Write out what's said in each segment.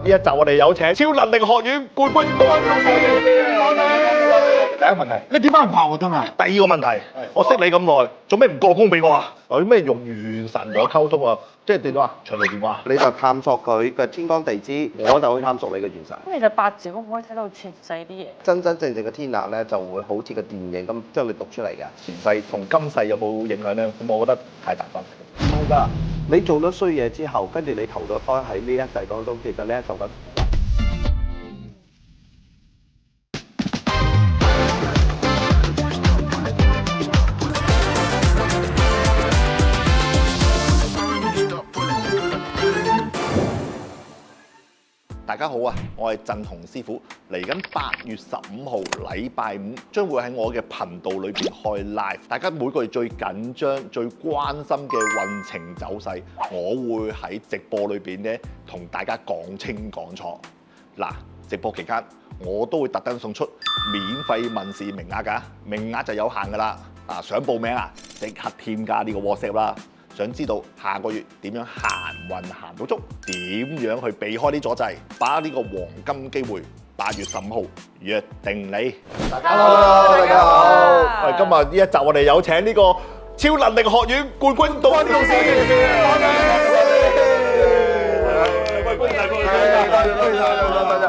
呢一集我哋有請超能力學院冠軍。第一個問題，你點解唔拍我燈啊？第二個問題，我識你咁耐，做咩唔過宮俾我啊？有咩用元神同我溝通啊？即係點啊？長途電話。你就探索佢嘅天干地支，我就去探索你嘅元神。咁其實八字可唔可以睇到前世啲嘢？真真正正嘅天額咧，就會好似個電影咁將你讀出嚟嘅。前世同今世有冇影響咧？咁我覺得太大分別。唔係㗎，你做咗衰嘢之後，跟住你投咗胎喺呢一世當中，其實咧受緊。大家好啊，我係振雄師傅。嚟緊8月15號禮拜五，將會喺我嘅頻道裏邊開 live。大家每個月最緊張、最關心嘅運程走勢，我會喺直播裏邊咧同大家講清講楚。嗱，直播期間我都會特登送出免費問事名額㗎，名額就有限㗎啦。啊，想報名啊，即刻添加呢個 WhatsApp 啦。想知道下個月點樣行運行到足，點樣去避開啲阻滯，把握呢個黃金機會，8月15號約定你。大家好，大家好。喂，今日呢一集我哋有請呢個超能力學院冠軍導師。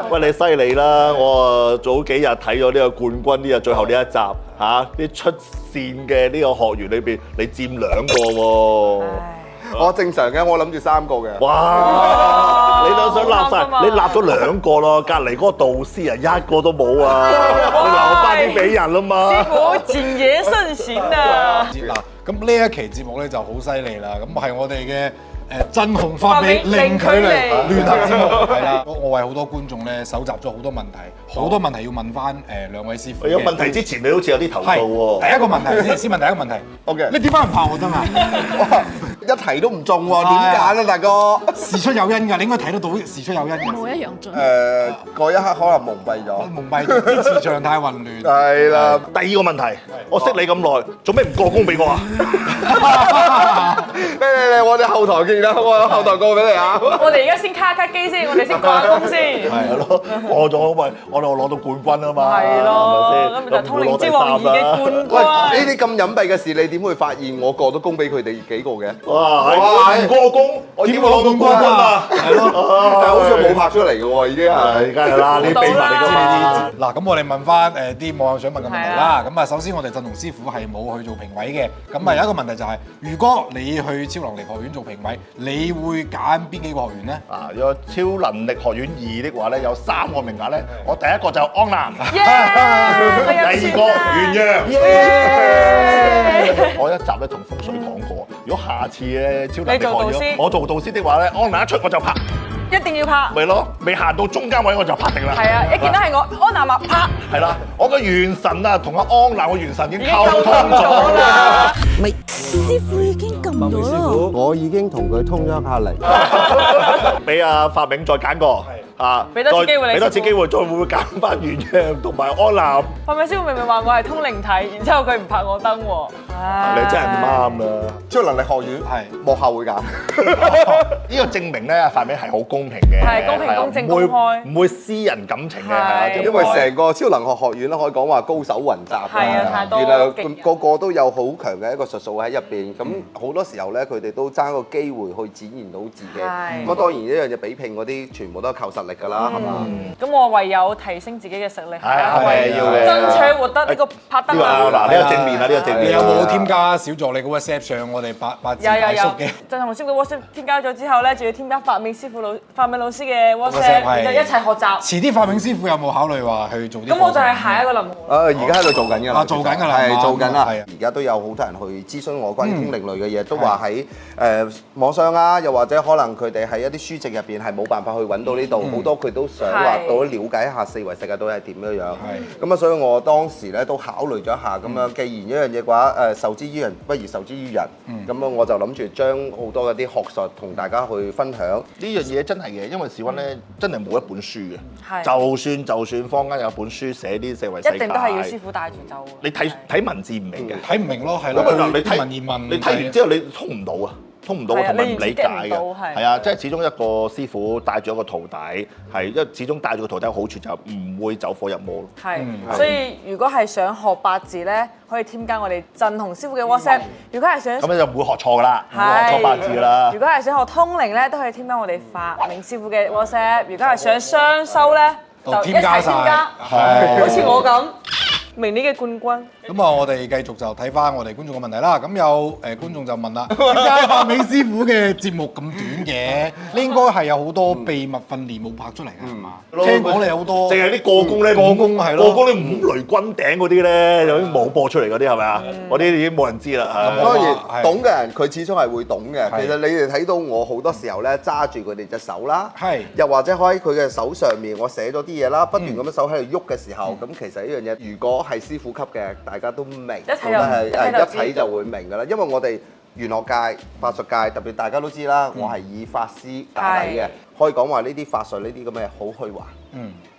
喂，你犀利啦！我早幾日睇咗呢個冠軍呢日最後呢一集嚇，啲出線嘅呢個學員裏邊，你佔2個喎。我正常嘅，我諗住3個嘅。哇！你都想立晒，你立咗2個咯，隔離嗰個導師啊1個都冇啊！你留翻啲俾人啊嘛。師傅謹言慎行啊！嗱，咁呢一期節目咧就好犀利啦，咁係我哋嘅振雄發美零距離聯合節目，係啦。我為好多觀眾咧搜集咗好多問題，好多問題要問翻兩位師傅。有問題之前，你好似有啲投訴喎。第一個問題先問第一個問題。OK，你點解唔拍我燈啊？一題都唔中喎，點解咧，大哥？事出有因㗎，你應該睇得到事出有因嘅。冇一樣準。嗰一刻可能蒙蔽咗。蒙蔽咗，啲磁場太混亂。係啦。第二個問題，我識你咁耐，做咩唔過宮俾我啊？嚟，我哋後台見啦，我後台過俾你啊！我哋而家先卡機先，我哋先掛工先。係咯，過咗咪我哋攞到冠軍啊嘛。係咯，咁就通靈之王二嘅冠軍。喂，呢啲咁隱蔽嘅事，你點會發現我過咗宮俾佢哋幾個嘅？哇！唔過宮，我點會攞到冠軍啊？係咯，但係好似冇拍出嚟嘅喎，已經係。梗係啦，呢啲秘密嚟㗎嘛。嗱，咁我哋問翻啲網友想問嘅問題啦。咁啊，首先我哋振雄師傅係冇去做評委嘅。咁啊，有一個問題就係，如果你去超能力學院做評委，你會揀邊幾個學員咧？啊，如果超能力學院2的話咧，有3個名額咧。我第一個就安南，第2個袁陽。我一集咧同風水講過，如果下次咧超能力學院我做導師的話咧，安南一出我就拍，一定要拍。咪咯，未行到中間位我就拍定啦。係啊，一見到係我安南啊拍。係啦，我個元神啊，同阿安南嘅元神已經溝通咗啦。咪師傅已經撳咗啦。我已經同佢通咗下嚟，俾阿發明再揀個啊，俾多次機會你，俾多次機會，再會唔會揀翻袁陽同埋安南？係咪師傅明明話我係通靈體，然之後佢唔拍我燈喎？你真係唔啱啦！超能力學院係幕後會揀。呢個證明咧，發明係好公平嘅，係公平公正公開，唔會私人感情嘅，係啊，因為成個超能學學院咧，可以講話高手雲集啦。係啊，太多原來勁人個個都有好強嘅一個術數喺入邊，咁好多時候咧，佢哋都爭個機會去展現到自己。咁當然呢樣嘢比拼嗰啲，全部都係靠實力㗎啦，係嘛？咁我唯有提升自己嘅實力，係要嘅，爭取獲得呢個拍燈嗱，呢個正面啊，呢個正面。你有冇添加小助理嘅 WhatsApp 上我哋八字解說嘅？振雄師傅 WhatsApp 添加咗之後咧，仲要添加發美老師嘅 WhatsApp，就一齊學習。遲啲發明師傅有冇考慮話去做啲？咁我就係下一個臨。而家喺度做緊㗎啦，做緊㗎啦，係做緊啦。係啊，而家都有好多人去諮詢我關於通靈類嘅嘢，都話喺網上啊，又或者可能佢哋喺一啲書籍入邊係冇辦法去揾到呢度，好多佢都想話到了解一下四維世界到底係點樣樣。咁啊，所以我當時咧都考慮咗一下，咁樣既然一樣嘢嘅話，授之於人不如授之於人。咁樣我就諗住將好多嗰啲學術同大家去分享。呢樣嘢真係嘅，因為時溫咧真係冇一本書嘅。係。就算坊間有本書寫啲四維世界，一定都係要師傅帶住走。你睇文字唔明嘅，睇唔明咯，係咁咯。你睇文言文，你睇完之後你通唔到啊！通唔到，同埋唔理解嘅，係係啊，即係始終一個師傅帶住一個徒弟，係因為始終帶住個徒弟嘅好處就唔會走火入魔咯。係，所以如果係想學八字咧，可以添加我哋振雄師傅嘅 WhatsApp。如果係想咁你就唔會學錯㗎啦，唔會係學錯八字㗎啦如。果係想學通靈咧，都可以添加我哋發明師傅嘅 WhatsApp。如果係想雙修咧，就一齊添加，好似我咁。明年嘅冠軍。咁啊，我哋繼續就睇翻我哋觀眾嘅問題啦。咁有觀眾就問啦，點解發美師傅嘅節目咁短嘅？你應該係有好多秘密訓練冇拍出嚟㗎，係嘛？聽講你有好多，淨係啲過宮咧，過宮係咯，過宮啲五雷轟頂嗰啲咧，有啲冇播出嚟嗰啲係咪啊？嗰啲已經冇人知啦。當係然懂嘅人佢始終係會懂嘅。係其實你哋睇到我好多時候咧揸住佢哋隻手啦，係又或者喺佢嘅手上面我寫咗啲嘢啦，不斷咁樣手喺度喐嘅時候，咁其實呢樣嘢如果係師傅級嘅，大家都明，一睇就會明㗎啦。因為我哋玄學界、法術界，特別大家都知啦，我係以法師打底嘅，可以講話呢啲法術呢啲咁嘅好虛幻。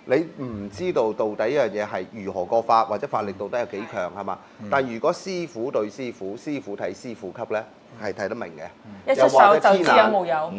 你唔知道到底一樣嘢係如何個法，或者法力到底有幾強係嘛？但如果師傅對師傅，師傅睇師傅級咧，係睇得明嘅。一出手就知有冇有。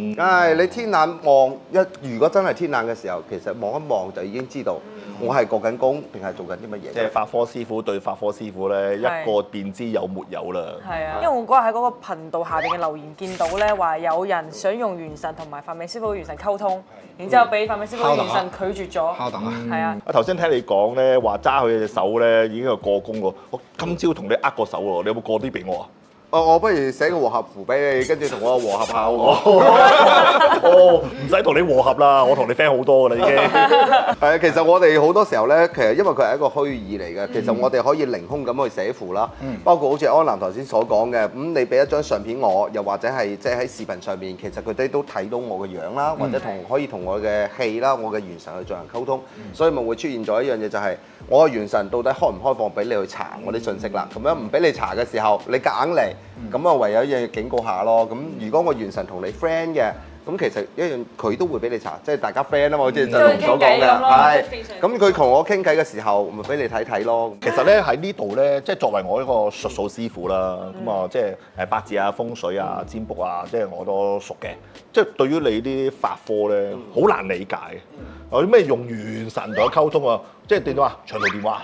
你天眼望如果真係天眼嘅時候，其實望一望就已經知道我係過緊功定係做緊啲乜嘢。即係法科師傅對法科師傅咧，一個便知有沒有啦。係啊，因為我嗰日喺嗰個頻道下邊嘅留言見到咧，話有人想用元神同埋法美師傅嘅元神溝通，然之後俾法美師傅嘅元神拒絕咗。係啊。頭先聽你講咧，話揸佢隻手咧已經係過宮喎。我今朝同你握個手喎，你有冇過啲俾我啊？我不如寫個和合符俾你，跟住同我和合下唔使同你和合啦，我同你 friend 好多㗎啦已經。係啊，其實我哋好多時候咧，其實因為佢係一個虛擬嚟嘅，其實我哋可以凌空咁去寫符啦。包括好似安南頭先所講嘅，你俾一張相片我，又或者係即係喺視頻上面，其實佢哋都睇到我嘅樣啦，或者可以同我嘅氣啦、我嘅元神去進行溝通，所以咪會出現咗一樣嘢就係我嘅元神到底開唔開放俾你去查我啲信息啦。咁樣唔俾你查嘅時候，你夾硬嚟。咁啊，唯有一樣嘢警告下咯。咁如果我元神同你 friend 嘅，咁其實一樣佢都會俾你查，即係大家 friend 啊嘛，好似振雄所講嘅，係。咁佢同我傾偈嘅時候，咪俾你睇睇咯。其實咧喺呢度咧，即係作為我一個術數師傅啦，咁啊即係八字啊、風水啊、占卜啊，即係我都熟嘅。即係對於你啲法科咧，好難理解。有啲咩用元神同佢溝通啊？即係電話、長途電話。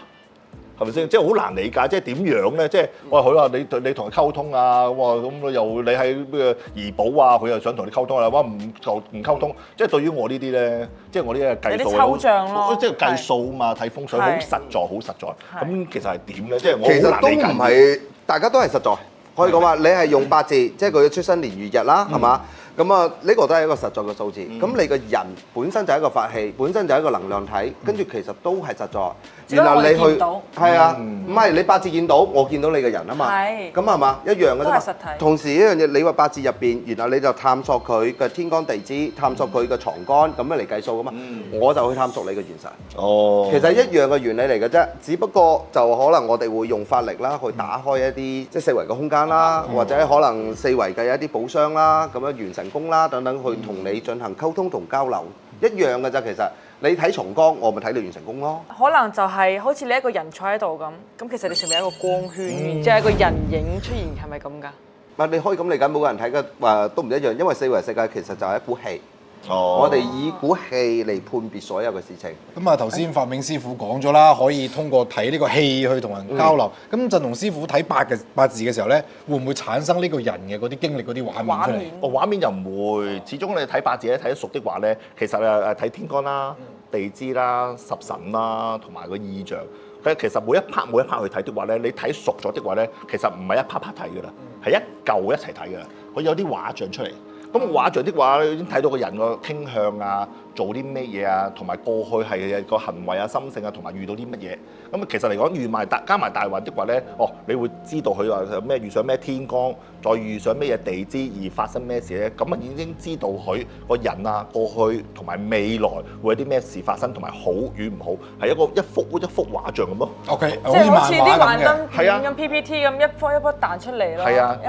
係咪先？即係好難理解，即係點樣咧？即係我話佢話你同佢溝通啊，哇咁又你喺咩怡保啊，佢又想同你溝通啊，哇唔溝通，即係對於我呢啲咧，即係我呢啲計數，抽象咯，即係計數啊嘛，睇風水好實在，好實在。咁其實係點咧？即係我其實都好難理解。唔係，大家都係實在，可以講話你係用八字，即係佢嘅出生年月日啦，係嘛？咁啊，呢個都係一個實在嘅數字。咁你個人本身就係一個法器，本身就係一個能量體，跟住其實都係實在。然後你去係啊，唔係你八字見到，我見到你嘅人啊嘛。係。咁係嘛，一樣嘅啫嘛。同時一樣嘢，你話八字入邊，然後你就探索佢嘅天干地支，探索佢嘅藏干，咁樣嚟計數噶嘛。我就去探索你嘅元神。哦。其實一樣嘅原理嚟嘅啫，只不過就可能我哋會用法力啦，去打開一啲即係四維嘅空間啦，或者可能四維嘅一啲寶箱啦，咁樣元神宮啦等等，去同你進行溝通同交流，一樣嘅啫。其實你睇重光，我咪睇你元神宮咯。可能就係好似你一個人坐喺度咁，咁其實你上面有一個光圈，然之後一個人影出現，係咪咁㗎？唔係你可以咁理解，每個人睇嘅都唔一樣，因為四維世界其實就係一股氣。我哋以股氣嚟判別所有嘅事情。咁啊，頭先法明師傅講咗啦，可以通過睇呢個氣去同人交流。咁振雄師傅睇八字嘅時候咧，會唔會產生呢個人嘅嗰啲經歷嗰啲畫面出嚟？畫面就唔會，始終你睇八字咧睇得熟的話咧，其實睇天干啦、地支啦、十神啦，同埋個意象。其實每一 part 去睇的話咧，你睇熟咗的話咧，其實唔係一 part 睇㗎啦，係一嚿一齊睇㗎啦。佢有啲畫像出嚟。咁畫像的話，你已經睇到個人個傾向啊，做啲咩嘢啊，同埋過去係個行為啊、心性啊，同埋遇到啲乜嘢。咁其實嚟講，加埋大運的話咧，你會知道佢話咩遇上咩天光，再遇上咩嘢地支而發生咩事咧，咁啊已經知道佢個人啊、過去同埋未來會有啲咩事發生，同埋好與唔好，係一幅畫像咁咯。OK，即係好似啲幻燈係啊咁 PPT 咁一顆一顆彈出嚟咯。係啊，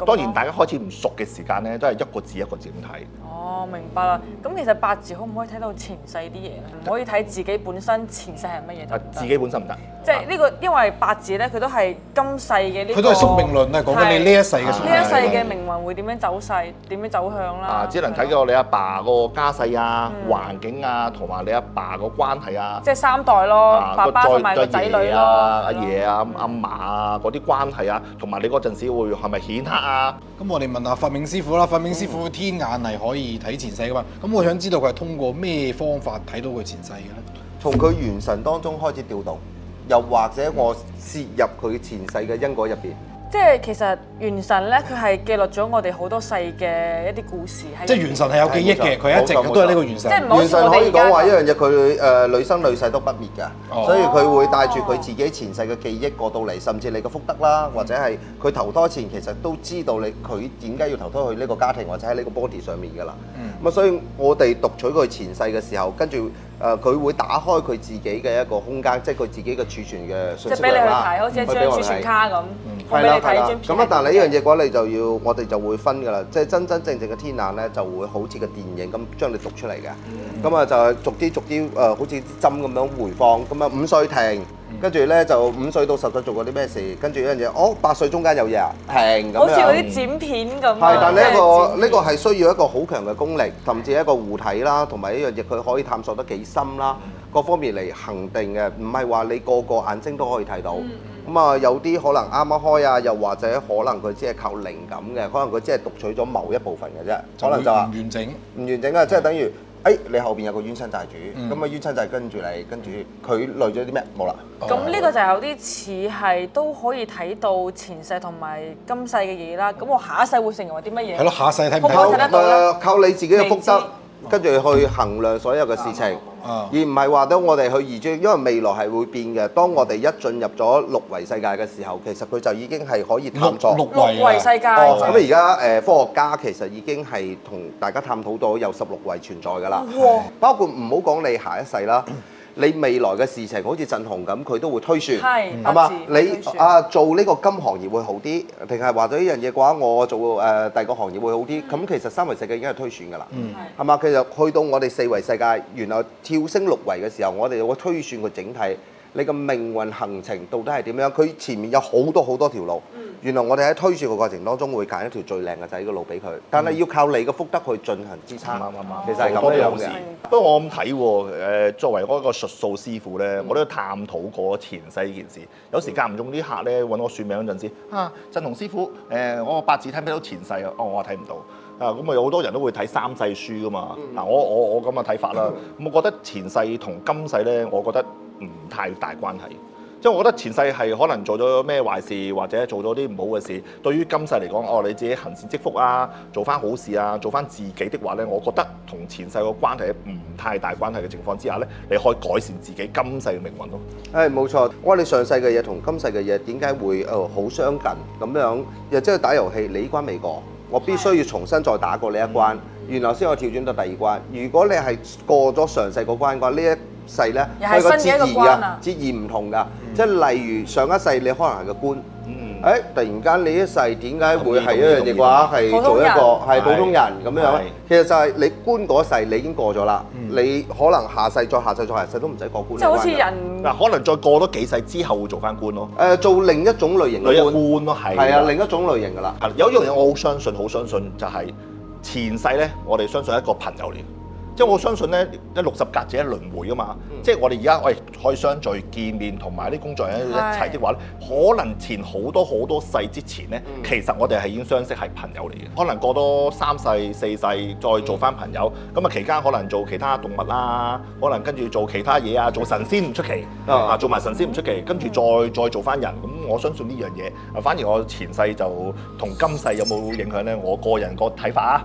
當然大家開始唔熟嘅時間咧，都係一個字一個字咁睇。哦，明白啦。咁其實八字可唔可以睇到前世啲嘢咧？唔可以睇自己本身前世係乜嘢？自己本身唔得。即係呢個，因為八字咧，佢都係今世嘅呢個。佢都係宿命論啊，講緊你呢一世嘅宿命。呢一世嘅命運會點樣走勢，點樣走向啦？只能睇到你阿爸個家世啊、環境啊，同埋你阿爸個關係啊。即係三代咯，爸爸同埋個仔女咯，阿爺啊、阿嫲啊嗰啲關係啊，同埋你嗰陣時會係咪顯赫啊？咁我哋問下法明師傅啦，法明師傅天眼係可以睇前世噶嘛？咁我想知道佢係通過咩方法睇到佢前世嘅咧？從佢元神當中開始調動，又或者我涉入佢前世嘅因果入邊。即係其實元神咧，佢係記錄咗我哋好多世嘅一啲故事喺。即係元神係有記憶嘅，佢一直都係呢個元神。即係唔好元神可以講話一樣嘢，佢屢生屢世都不滅㗎，所以佢會帶住佢自己前世嘅記憶過到嚟，甚至你嘅福德啦，或者係佢投胎前其實都知道佢點解要投胎去呢個家庭或者喺呢個 body 上面㗎啦。咁所以我哋讀取佢前世嘅時候，跟住佢會打開佢自己嘅一個空間，即係佢自己嘅儲存嘅信息啦。即係俾你去睇，好似一張儲存卡咁，俾你睇張。咁啊，但係呢樣嘢嘅話，你就要我哋就會分㗎啦，即係真真正正嘅天眼咧，就會好似個電影咁將你讀出嚟嘅。咁啊就係逐啲好似啲針咁樣回放。咁啊5歲停，跟住咧就5歲到10歲做過啲咩事，跟住一樣嘢，8歲中間有嘢停咁樣。好似嗰啲剪片咁。係，但呢個係需要一個好強嘅功力，甚至一個護體啦，同埋一樣嘢佢可以探索得幾深啦，各方面嚟恒定嘅，唔係話你個個眼睛都可以睇到。咁啊，有啲可能啱啱開啊，又或者可能佢只係靠靈感嘅，可能佢只係讀取咗某一部分嘅啫，可能就話唔完整，唔完整啊！即係等於，你後邊有個冤親債主，咁啊冤親債跟住你，跟住佢累咗啲咩？冇啦。咁呢個就有啲似係都可以睇到前世同埋今世嘅嘢啦。咁我下一世會成為啲乜嘢？係咯，下一世睇唔可唔可以睇得到咧？靠你自己嘅福德，跟住去衡量所有嘅事情。而唔係話到我哋去移轉，因為未來係會變嘅。當我哋一進入咗六維世界嘅時候，其實佢就已經係可以探索六維世界。咁而家科學家其實已經係同大家探討到有16維存在㗎啦。包括唔好講你下一世啦，你未來嘅事情，好似振雄咁，佢都會推算，係嘛？你做呢個金行業會好啲，定係話咗呢樣嘢嘅話，我做第二個行業會好啲？咁其實3維世界已經係推算㗎啦，係嘛？其實去到我哋4維世界，原來跳升6維嘅時候，我哋會推算個整體，你嘅命運行程到底係點樣？佢前面有好多條路。原來我哋喺推算嘅過程當中會揀一條最靚嘅仔嘅路俾佢，但係要靠你嘅福德去進行支撐。其實係咁樣嘅。不過我咁睇喎，作為嗰個術數師傅咧，我都探討過前世呢件事。有時間唔中啲客咧揾我算命嗰陣時，振雄師傅，我個八字睇唔睇到前世啊？我話睇唔到。咁啊有好多人都會睇三世書噶嘛。嗱我咁嘅睇法啦。咁我覺得前世同今世咧，我覺得唔太大關係。即係我覺得前世係可能做咗咩壞事，或者做咗啲唔好嘅事，對於今世嚟講，你自己行善積福啊，做翻好事啊，做翻自己的話咧，我覺得同前世個關係唔太大關係嘅情況之下咧，你可以改善自己今世嘅命運咯。冇錯，我哋上世嘅嘢同今世嘅嘢點解會好相近咁樣？又即係打遊戲，你呢關未過，我必須要重新再打過呢一關，然後先可以跳轉到第二關。如果你係過咗上世嗰關嘅話，呢一世咧，佢個節義啊，節義唔同㗎。即係例如上一世你可能係個官，突然間你一世點解會係一樣嘢嘅話係做一個係普通人咁樣？其實就係你官嗰世你已經過咗啦，你可能下世再下世再下世都唔使過官。即係好似人可能再過多幾世之後會做翻官咯。做另一種類型嘅官咯，係啊，另一種類型㗎啦。有一樣嘢我好相信就係前世咧，我哋相信一個朋友嚟。即係我相信咧，一60格者一輪迴啊嘛。即係我哋而家可以相聚見面，同埋啲工作人員一齊的話咧，可能前好多世之前咧，其實我哋係已經相識係朋友嚟嘅。可能過多3世4世再做翻朋友，咁期間可能做其他動物啦，可能跟住做其他嘢啊，做神仙唔出奇做埋神仙唔出奇，跟住再做翻人。咁我相信呢樣嘢，反而我前世就同今世有冇影響咧？我個人個睇法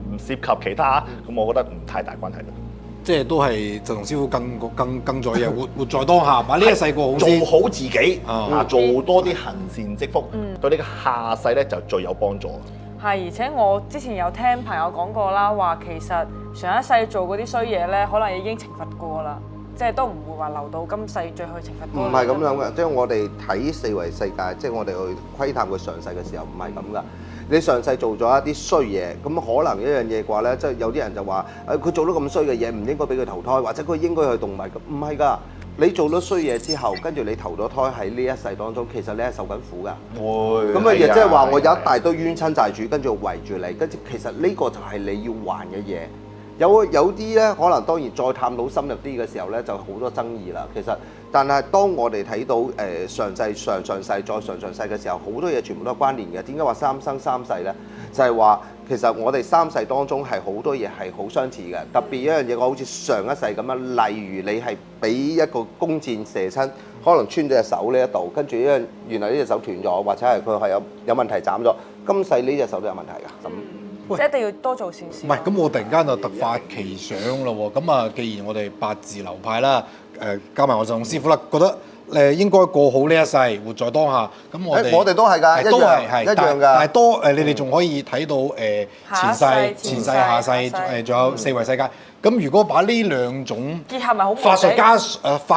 唔涉及其他，咁我覺得唔太大關係咯。即係都係振雄師傅更在嘢，活在當下，把呢一世過好先，做好自己做多啲行善積福，對你嘅下世咧就最有幫助。係，而且我之前有聽朋友講過啦，話其實上一世做嗰啲衰嘢咧，可能已經懲罰過啦，即係都唔會話留到今世再去懲罰過。唔係咁樣嘅，即係我哋睇4維世界，即係我哋去窺探佢上世嘅時候，唔係咁噶。你上世做咗一啲衰嘢，咁可能一樣嘢嘅話咧，即係有啲人就話佢做咗咁衰嘅嘢，唔應該俾佢投胎，或者佢應該去動物。唔係㗎，你做咗衰嘢之後，跟住你投咗胎喺呢一世當中，其實你係受緊苦㗎。會咁亦即係話我有一大堆冤親債主，跟住圍住你，跟住其實呢個就係你要還嘅嘢。有啲咧，可能當然再探討深入啲嘅時候咧，就好多爭議啦。其實，但係當我哋睇到上世、上上世、再上上世嘅時候，好多嘢全部都係關聯嘅。點解話三生三世咧？就係話其實我哋三世當中係好多嘢係好相似嘅。特別一樣嘢，我好似上一世咁樣，例如你係俾一個弓箭射親，可能穿咗隻手呢一度，跟住原來呢隻手斷咗，或者係佢係有問題斬咗，今世呢隻手都有問題㗎。咁即係一定要多做善事。唔係，咁我突然間就突發奇想啦喎！咁啊，既然我哋八字流派啦，加埋我就同師傅啦，覺得應該過好呢一世，活在當下。咁我哋都係㗎，都係一樣㗎。但係你哋仲可以睇到前世、下世，仲有四維世界。咁如果把呢兩種結合咪好法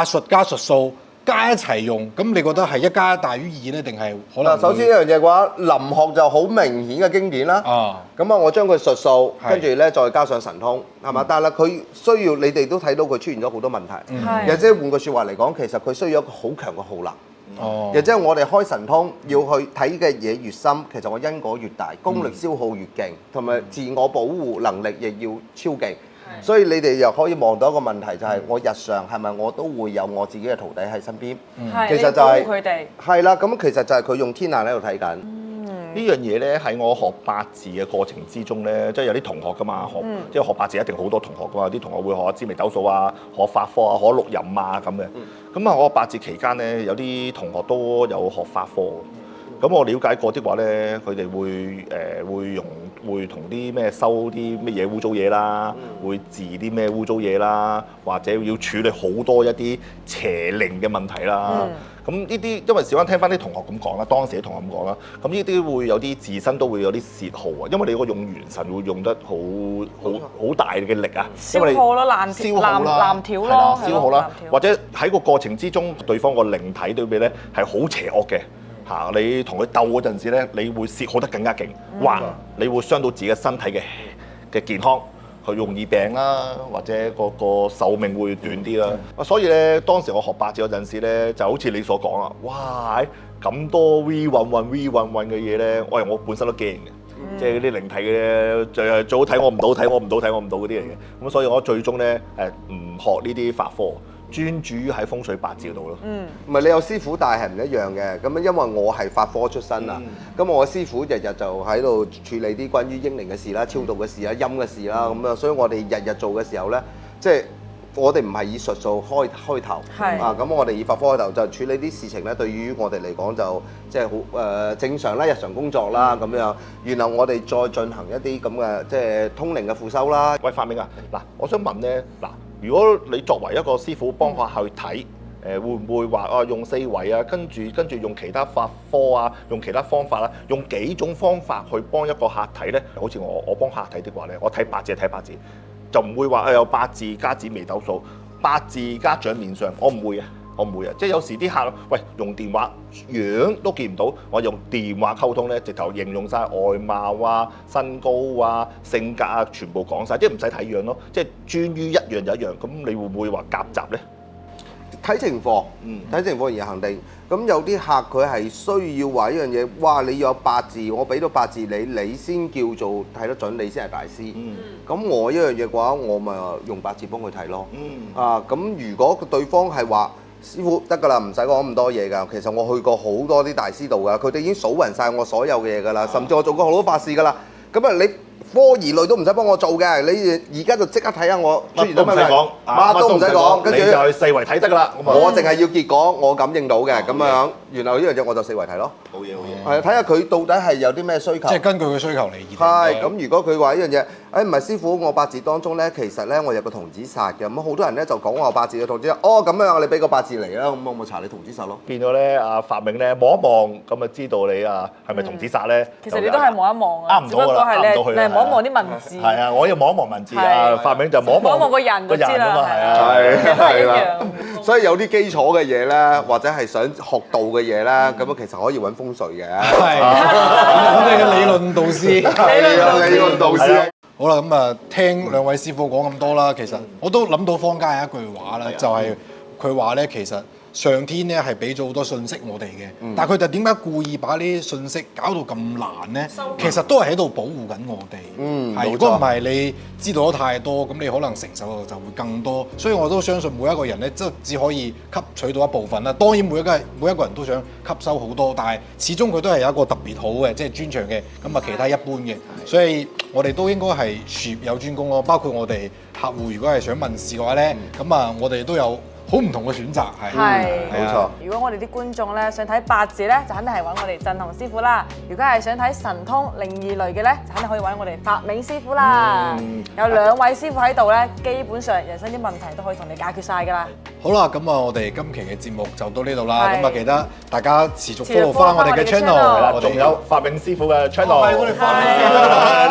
術加術數加一齊用，咁你覺得係一加一大於二咧，定係可能？首先一樣嘢嘅話，林學就好明顯嘅經典啦。咁我將佢術數，跟住咧再加上神通，係嘛？但係佢需要你哋都睇到佢出現咗好多問題。又即係換句説話嚟講，其實佢需要一個好強嘅耗能。又即係我哋開神通要去睇嘅嘢越深，其實我因果越大，功力消耗越勁，同埋自我保護能力亦要超勁。所以你哋又可以望到一個問題，就係我日常係咪我都會有我自己嘅徒弟喺身邊？其實就係佢哋係啦，咁其實就係佢用天眼喺度睇緊。呢樣嘢咧喺我學八字嘅過程之中咧，即係有啲同學噶嘛，即係學八字一定好多同學噶嘛，有啲同學會學紫微斗數啊，學法科啊，學六壬啊咁嘅。咁啊，我八字期間咧，有啲同學都有學法科。咁我了解過的話咧，佢哋會同啲咩收啲乜嘢污糟嘢啦，會治啲咩污糟嘢啦，或者要處理好多一啲邪靈嘅問題啦。咁呢啲因為小安聽翻啲同學咁講啦，當時啲同學咁講啦，咁呢啲會有啲自身都會有啲泄耗啊，因為你個用元神會用得好大嘅力啊，消耗咯，藍條咯，消耗啦，或者喺個過程之中，對方個靈體對面咧係好邪惡嘅。你同佢鬥嗰陣時咧，你會泄耗得更加勁，或你會傷到自己嘅身體嘅健康，佢容易病啦，或者個壽命會短啲啦。所以咧，當時我學八字嗰陣時咧，就好似你所講啦，哇！咁多 V 運嘅嘢咧，我本身都驚嘅，即係嗰啲靈體嘅，最好睇我唔到嗰啲嚟嘅。咁所以我最終咧唔學呢啲法科。專注於喺風水八字嗰度咯。唔係你有師傅帶係唔一樣嘅。咁因為我係法科出身啦，咁我師傅日日就喺度處理啲關於英靈嘅事啦、超度嘅事啦、陰嘅事啦，咁啊，所以我哋日日做嘅時候咧，即係我哋唔係以術數開頭，咁我哋以法科開頭就處理啲事情咧。對於我哋嚟講就即係好正常啦，日常工作啦咁樣。然後我哋再進行一啲咁嘅即係通靈嘅輔修啦。喂，發明啊，嗱，我想問咧，嗱。如果你作為一個師傅幫客去睇，會唔會話用四維啊，跟住用其他法科啊，用其他方法啦，用幾種方法去幫一個客睇咧？好似我幫客睇的話咧，我睇八字係睇八字，就唔會話有八字加紫微斗數，八字加掌面相，我唔會啊。即係有時啲客用電話樣都見唔到，我用電話溝通咧，直頭形容晒外貌啊、身高啊、性格啊，全部講晒，即係唔使睇樣咯，即係專於一樣就一樣。咁你會唔會話夾雜咧？睇情況，睇情況而行定。咁有啲客佢係需要話一樣嘢，哇！你要有八字，我俾到八字你先叫做睇得準，你先係大師。咁我一樣嘢嘅話，我咪用八字幫佢睇咯。咁如果對方係話，師傅得㗎啦，唔使講咁多嘢㗎。其實我去過好多啲大師度㗎，佢哋已經數勻晒我所有嘅嘢㗎啦，甚至我做過好多法事㗎啦。咁啊，你科兒類都唔使幫我做嘅，你而家就即刻睇下我出現咗乜嘢，乜都唔使講，跟住你就去四維睇得㗎啦。我淨係要結果，我感應到嘅咁樣，然後呢樣嘢我就四維睇咯。好嘢。係睇下佢到底係有啲咩需求。即係根據佢需求嚟決定。係咁，如果佢話一樣嘢，唔係師傅，我八字當中咧，其實咧我有個童子煞嘅，咁好多人咧就講我八字嘅童子煞，咁樣你俾個八字嚟啦，咁我咪查你童子煞咯。變咗咧，阿發明咧望一望，咁就知道你係咪童子煞咧？其實你都係望一望啊，啱唔到㗎啦，啱唔到佢。你係望一望啲文字。係啊，我要望一望文字啊，發明就望一望個人就知啦，係啊，係啦。所以有啲基礎嘅嘢咧，或者係想學到嘅嘢咧，咁樣其實可以揾風水嘅。係，我哋嘅理論導師。理論導師。好啦，咁啊，聽兩位師傅講咁多啦，其實我都諗到坊間有一句話啦，就係佢話咧，其實上天咧係俾咗好多信息我哋嘅，但係佢哋點解故意把呢啲信息搞到咁難咧？其實都係喺度保護緊我哋。係，如果唔係你知道咗太多，咁你可能承受嘅就會更多。所以我都相信每一個人咧，即係只可以吸取到一部分啦。當然每一個人都想吸收好多，但係始終佢都係有一個特別好嘅，即係專長嘅。咁啊，其他一般嘅，所以我哋都應該係術業有專攻咯。包括我哋客戶如果係想問事嘅話咧，咁啊，我哋都有好唔同嘅選擇，係冇錯。如果我哋啲觀眾咧想睇八字咧，就肯定係揾我哋振鴻師傅啦。如果係想睇神通靈異類嘅咧，就肯定可以揾我哋發明師傅啦。有兩位師傅喺度咧，基本上人生啲問題都可以同你解決晒㗎啦。好啦，咁啊，我哋今期嘅節目就到呢度啦。咁啊，記得大家持續 follow 翻我哋嘅 channel， 仲有發明師傅嘅 channel。係我哋發明，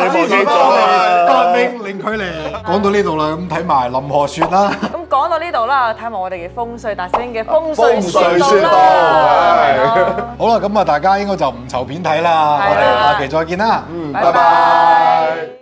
你冇記錯啊！發明零距離。講到呢度啦，咁睇埋林河雪啦。咁講到呢度啦，睇埋我哋嘅風水大師兄嘅風水風水說道啦。好啦，咁啊，大家應該就唔愁片睇啦。我哋下期再見啦。拜拜。